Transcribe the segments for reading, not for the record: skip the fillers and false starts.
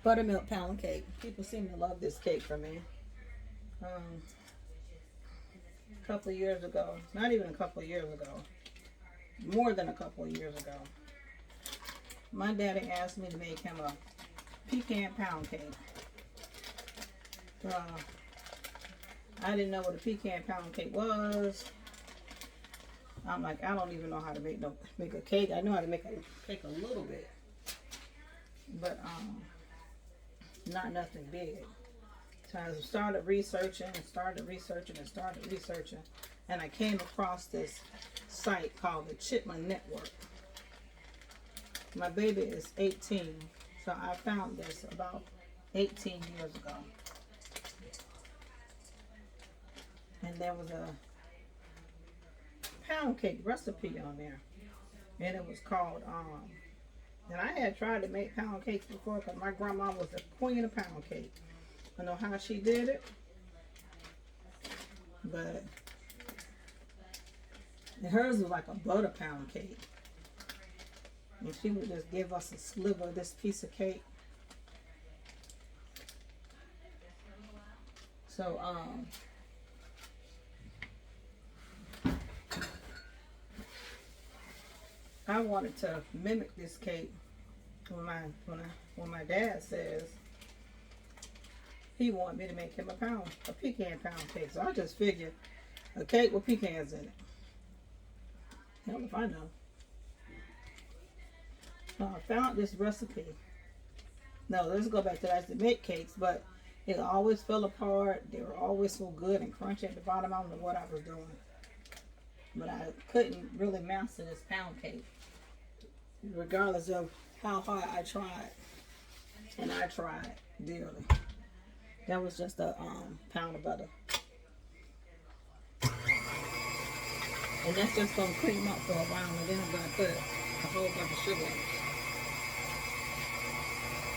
Buttermilk pound cake. People seem to love this cake from me. A couple of years ago, not even a couple of years ago, more than a couple of years ago, my daddy asked me to make him a pecan pound cake. I didn't know what a pecan pound cake was. I'm like, I don't even know how to make a cake. I know how to make a cake a little bit, but not nothing big. So I started researching, and I came across this site called the Chipmunk Network. My baby is 18, so I found this about 18 years ago. And there was a pound cake recipe on there, and it was called and I had tried to make pound cakes before because my grandma was the queen of pound cake. I know how she did it, but hers was like a butter pound cake, and she would just give us a sliver of this piece of cake. So I wanted to mimic this cake when my dad says he wanted me to make him a pecan pound cake. So I just figured a cake with pecans in it. Hell if I know. So I found this recipe. No, let's go back to that. To make cakes, but it always fell apart. They were always so good and crunchy at the bottom. I don't know what I was doing, but I couldn't really master this pound cake, regardless of how hard I tried. And I tried dearly. That was just a pound of butter. And that's just going to cream up for a while, and then I'm going to put a whole bunch of sugar in it.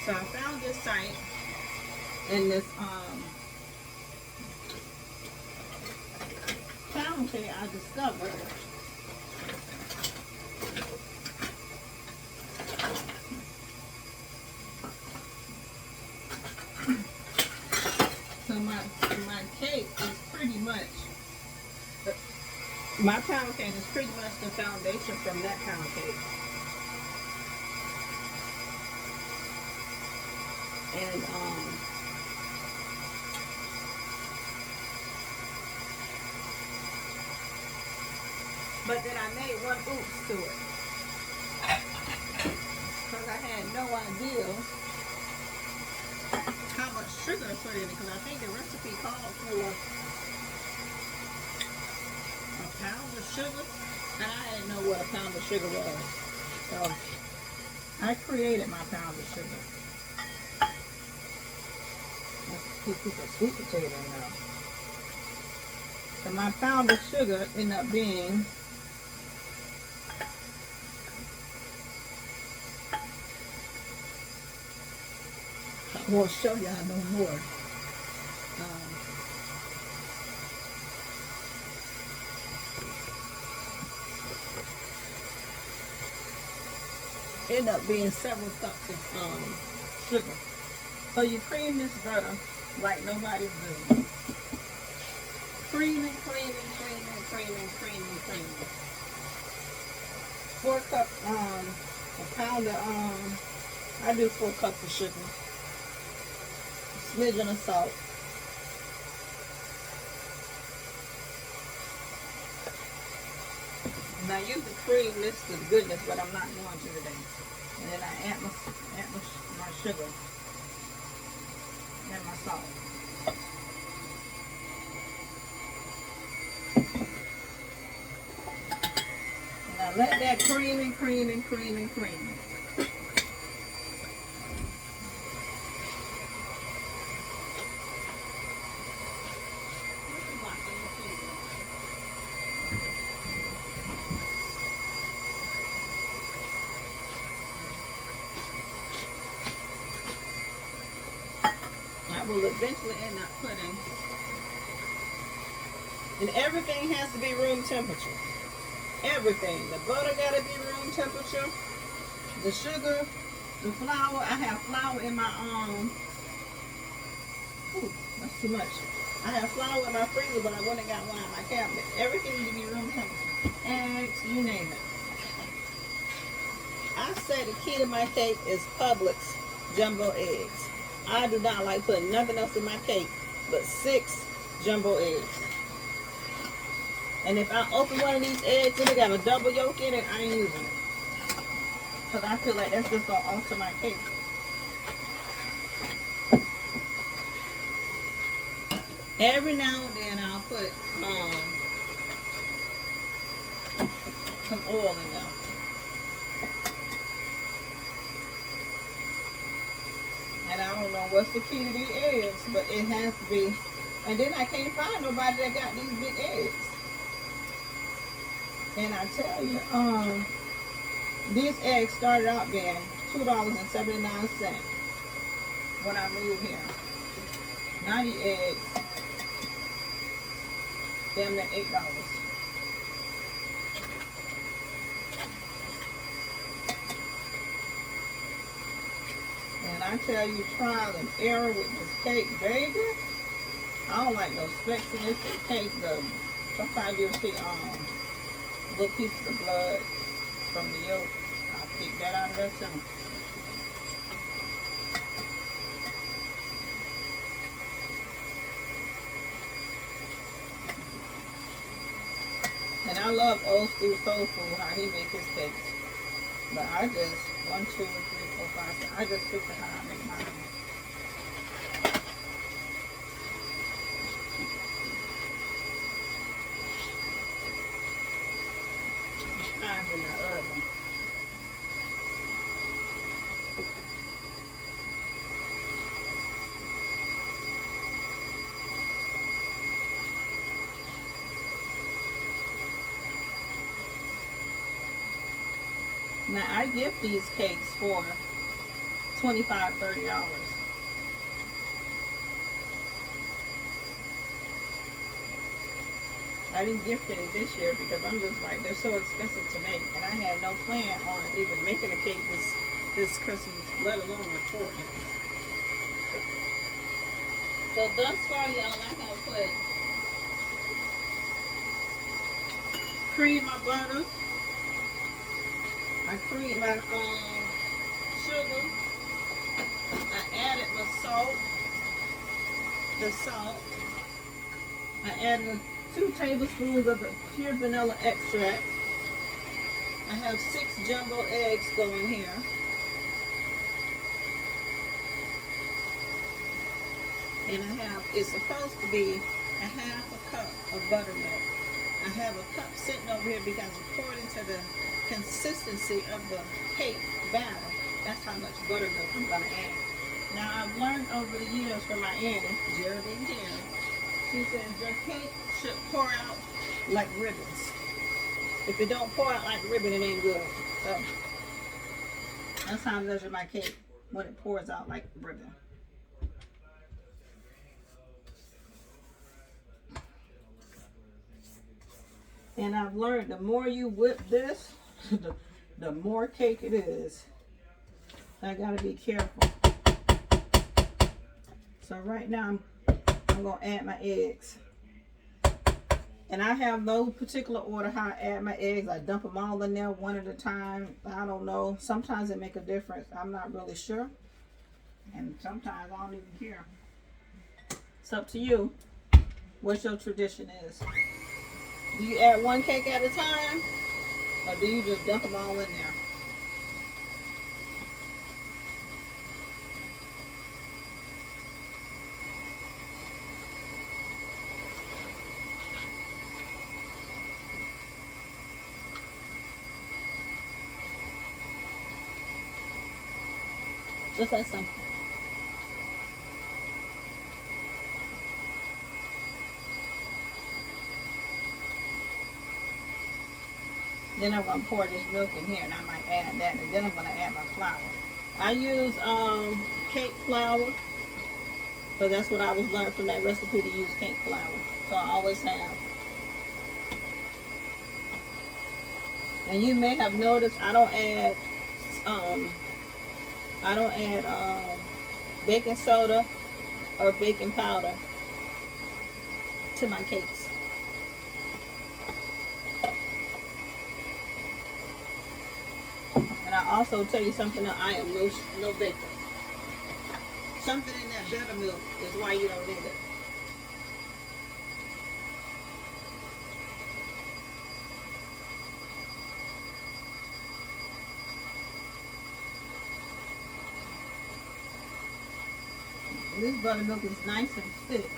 So I found this site, and this pound cake I discovered. So my cake is pretty much, my pound cake is pretty much the foundation from that pound cake. And but then I made one oops to it, because I had no idea how much sugar to put in it, because I think the recipe called for a pound of sugar, and I didn't know what a pound of sugar was. So I created my pound of sugar. Let's put a sweet potato in now. So my pound of sugar ended up being I won't show y'all no more. End up being several cups of sugar. So you cream this butter like nobody's business. Creaming. 4 cups, a pound of, I do 4 cups of sugar. A smidgen of salt. Now you can cream this to the goodness, but I'm not going to today. And then I add my sugar and my salt. Now let that cream. I will eventually end up putting, and everything has to be room temperature. Everything. The butter got to be room temperature. The sugar The flour, I have flour in my ooh, that's too much. I have flour in my freezer, but I went and got one in my cabinet. Everything to be room temperature. Eggs, you name it. I say the key to my cake is Publix jumbo eggs. I do not like putting nothing else in my cake but 6 jumbo eggs. And if I open one of these eggs and it got a double yolk in it, I ain't using it. Because I feel like that's just going to alter my cake. Every now and then I'll put some oil in there. And I don't know what's the key to these eggs, but it has to be. And then I can't find nobody that got these big eggs. And I tell you, these eggs started out being $2.79 when I moved here. Now these eggs, damn near $8. And I tell you, trial and error with this cake, baby. I don't like no specks in this cake. Sometimes you'll see little pieces of blood from the yolk. I'll pick that out of there too. And I love old school soul food, how he make his cakes. But I just, 1, 2, 3, 4, 5, 6, I just figure how I make mine. Mine's in the oven. Now I get these cakes for $25, $30. I didn't gift any this year because I'm just like, they're so expensive to make, and I had no plan on even making a cake this Christmas, let alone recording it. So thus far, y'all, I'm gonna put cream my butter. I creamed my sugar. I added my salt. The salt. I added 2 tablespoons of the pure vanilla extract. I have 6 jumbo eggs going here. And I have, it's supposed to be a half a cup of buttermilk. I have a cup sitting over here because according to the consistency of the cake batter, that's how much buttermilk I'm going to add. Now I've learned over the years from my auntie, Geraldine here, she says your cake should pour out like ribbons. If it don't pour out like a ribbon, it ain't good. So that's how I measure my cake, when it pours out like ribbon. And I've learned the more you whip this, the more cake it is. I gotta be careful. So right now I'm gonna add my eggs. And I have no particular order how I add my eggs. I dump them all in there one at a time. I don't know. Sometimes it make a difference. I'm not really sure. And sometimes I don't even care. It's up to you what your tradition is. Do you add one cake at a time, or do you just dump them all in there? Just like some. Then I'm going to pour this milk in here, and I might add that, and then I'm going to add my flour. I use cake flour, so that's what I was learned from that recipe, to use cake flour. So I always have. And you may have noticed I don't add I don't add baking soda or baking powder to my cakes. And I also tell you something that I am no baker. Something in that buttermilk is why you don't need it. This buttermilk is nice and thick,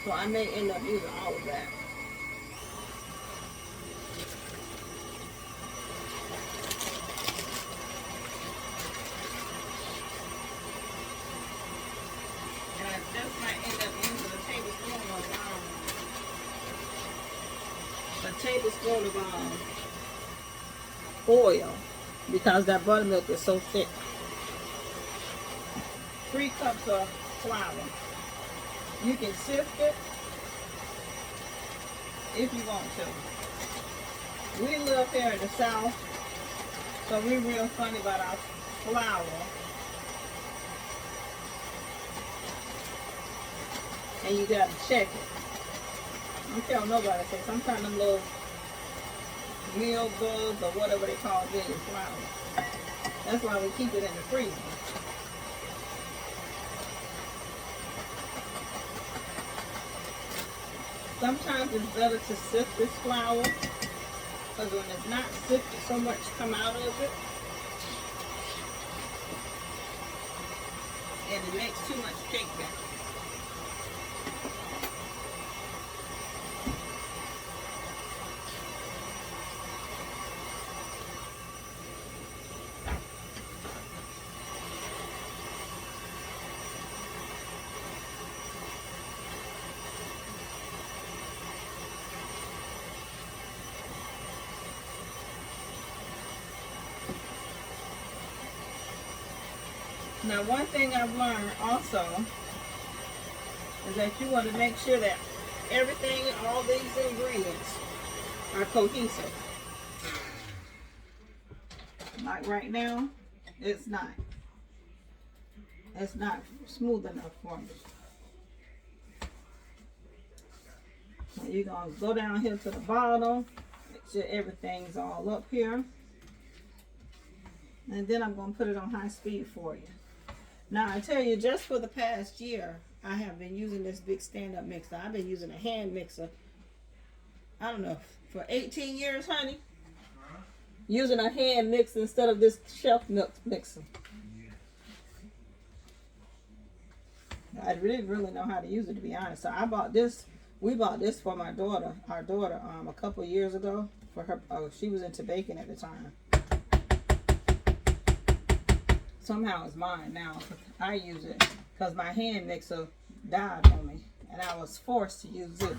so I may end up using all of that. And I just might end up using a tablespoon of oil, because that buttermilk is so thick. 3 cups of flour. You can sift it if you want to. We live here in the South, so we're real funny about our flour. And you gotta check it. Don't tell nobody. Say sometimes them little meal bugs or whatever they call it in flour. That's why we keep it in the freezer. Sometimes it's better to sift this flour, because when it's not sifted, so much come out of it, and it makes too much cake batter. Now, one thing I've learned also is that you want to make sure that everything, all these ingredients are cohesive. Like right now, it's not. It's not smooth enough for me. So you're going to go down here to the bottom, make sure everything's all up here. And then I'm going to put it on high speed for you. Now, I tell you, just for the past year, I have been using this big stand-up mixer. I've been using a hand mixer, I don't know, for 18 years, honey. Using a hand mixer instead of this shelf mixer. I didn't really know how to use it, to be honest. So I bought this. We bought this for my daughter, our daughter, a couple of years ago. For her, she was into baking at the time. Somehow it's mine now. I use it because my hand mixer died on me, and I was forced to use it.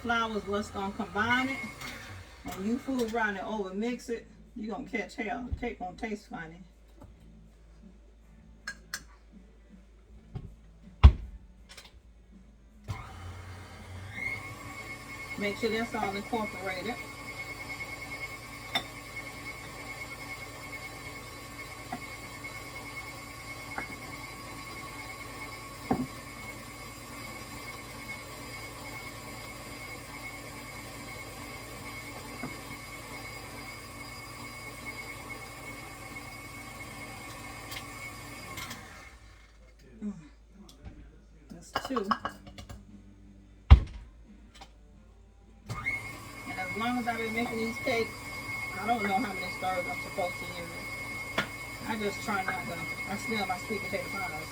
Flour is what's gonna combine it, and you fool around and over mix it, you're gonna catch hell. The cake gonna taste funny. Make sure that's all incorporated. That's 2. And as long as I've been making these cakes, I don't know how many stirrers I'm supposed to use. I just try not to. I smell my sweet potato pies.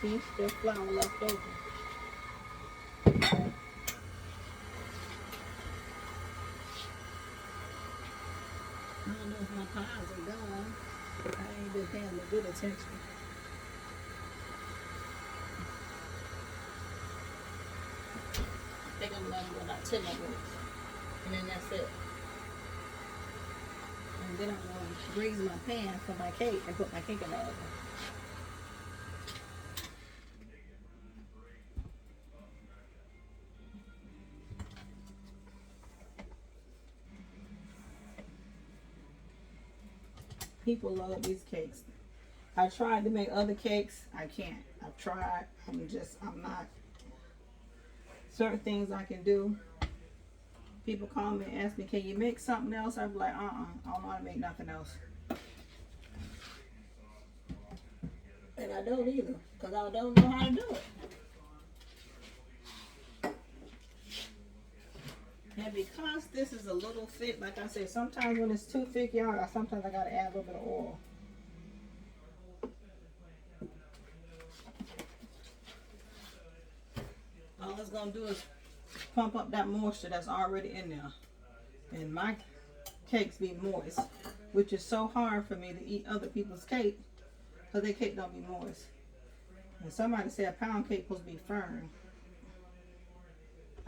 See, still flour left over. I don't know if my pies are done. I ain't been paying no good attention. I think I'm gonna go about 10 more minutes. And then that's it. And then I'm gonna grease my pan for my cake and put my cake in the oven. People love these cakes. I tried to make other cakes. I can't. I've tried. I'm not. Certain things I can do. People call me and ask me, can you make something else? I'm like, I don't know how to make nothing else. And I don't either, because I don't know how to do it. And because this is a little thick, like I said, sometimes when it's too thick, y'all, sometimes I gotta add a little bit of oil. All it's gonna do is pump up that moisture that's already in there. And my cakes be moist, which is so hard for me to eat other people's cake, because their cake don't be moist. And somebody said a pound cake supposed to be firm.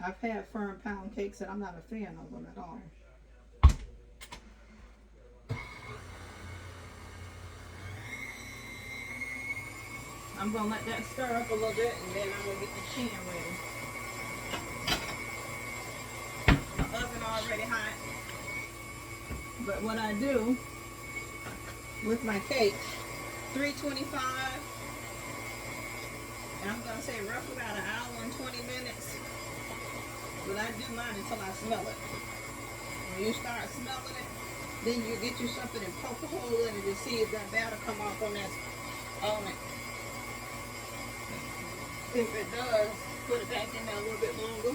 I've had firm pound cakes and I'm not a fan of them at all. I'm going to let that stir up a little bit and then I'm going to get the pan ready. My oven already hot. But what I do with my cake, 325, and I'm going to say roughly about an hour and 20 minutes. But I do mine until I smell it. When you start smelling it, then you get you something and poke a hole in it to see if that batter come off on that on it. If it does, put it back in there a little bit longer.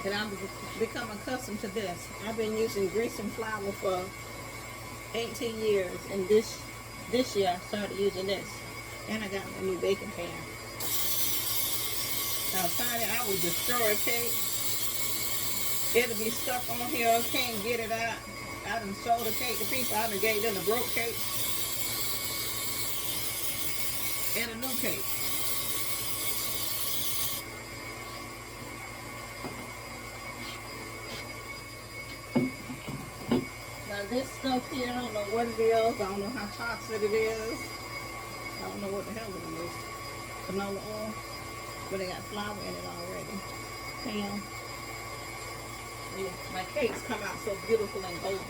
And I've become accustomed to this. I've been using grease and flour for 18 years, and this year I started using this. And I got a new baking pan. Now, Tiny, I would destroy a cake. It'll be stuck on here. I can't get it out. I done sold a cake to people. I done gave them a broke cake and a new cake. Now, this stuff here, I don't know what it is. I don't know how toxic it is. I don't know what the hell it is. Canola oil. But they got flour in it already. Damn. Yeah, my cakes come out so beautiful and golden.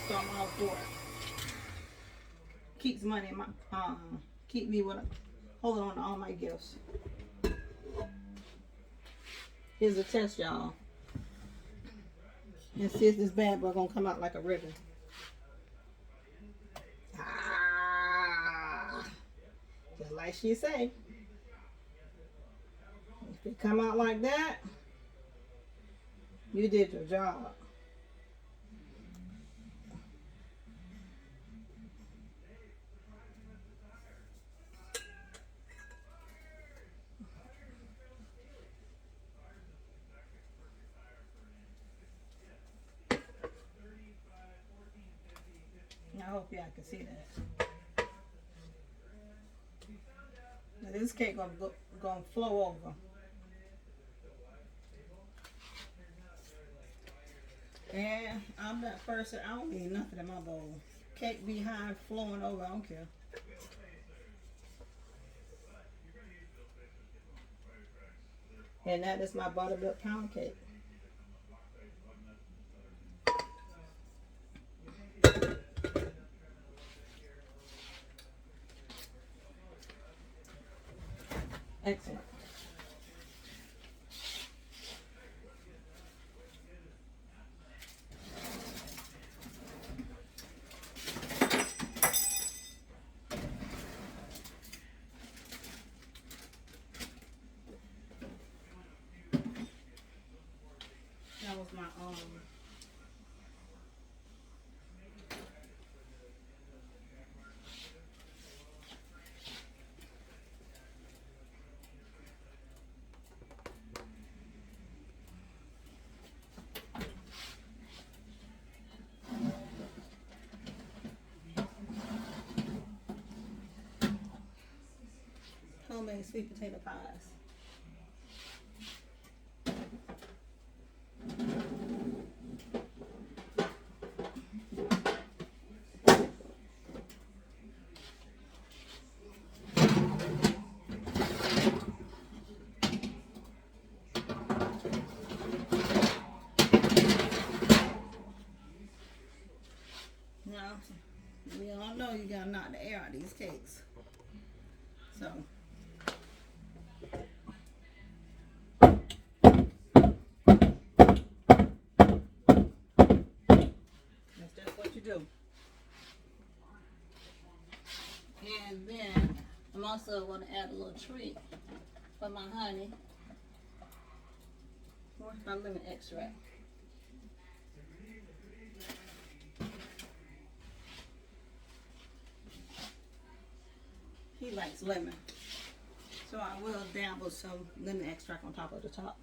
So I'm all for it. Keeps money in my keep me with holding on to all my gifts. Here's a test, y'all. And see if this bad boy gonna come out like a ribbon. Just like she say. If it come out like that, you did your job. I hope y'all can see that. Now this cake gonna flow over. And I'm that person, I don't need nothing in my bowl. Cake be high, flowing over, I don't care. And that is my buttermilk pound cake. Excellent. That was my make sweet potato pies. Now, we all know you gotta knock the air out of these cakes. So, that's just what you do. And then, I'm also gonna add a little treat for my honey. Where's my lemon extract? He likes lemon. So I will dabble some lemon extract on top of the top.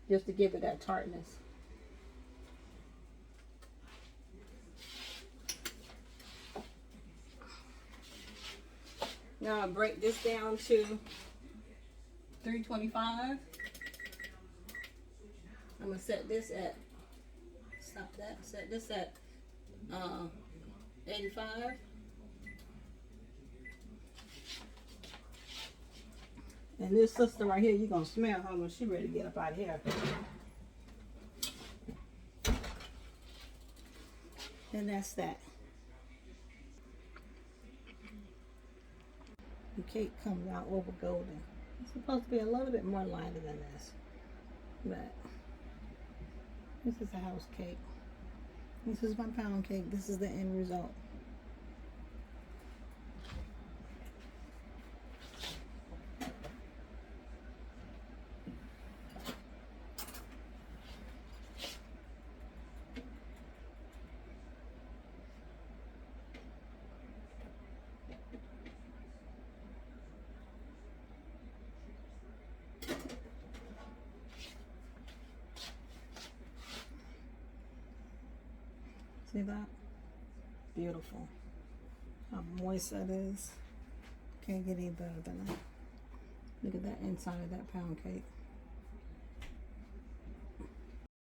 Just to give it that tartness. Now I break this down to 325. I'm gonna set this at, stop that, set this at 85. And this sister right here, you're gonna smell her when she ready to get up out of here. And that's that. The cake comes out over golden. It's supposed to be a little bit more lighter than this. But this is a house cake. This is my pound cake. This is the end result. See that? Beautiful. How moist that is. Can't get any better than that. Look at that inside of that pound cake.